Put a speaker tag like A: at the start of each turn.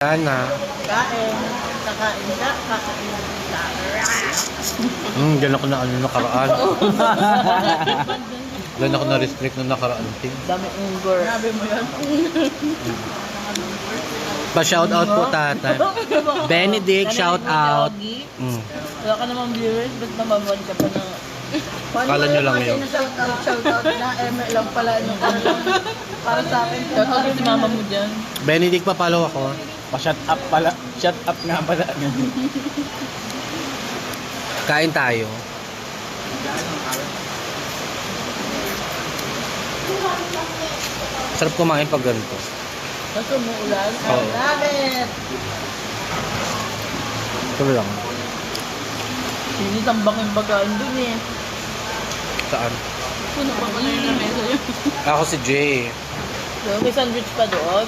A: Sana.
B: Kain. Kakain ka. Kakain ka.
A: Diyan ako na ano nakaraan. Diyan ako na-restrict na nakaraan.
B: Dami ungor. Grabe mo yan.
A: Pa-shoutout po tatay. Benedict, shoutout.
B: Wala ka namang viewers, ba't namamad ka pa ng...
A: Kala nyo lang yun.
B: Shoutout na, lang pala. Para sa akin. Shoutout si mama mo dyan.
A: Benedict, papalo ako.
C: Pa-shut up pala. Shut up nga pala.
A: Kain tayo. Sarap kumain pag ganito.
B: Tapos umuulan.
A: Oo.
B: Rabbit!
A: Ito lang.
B: Sinis ang baking pagkain dun eh.
A: Saan?
B: Puno pa pala yung lamesa yun.
A: Ako si Jay.
B: So, may sandwich pa doon.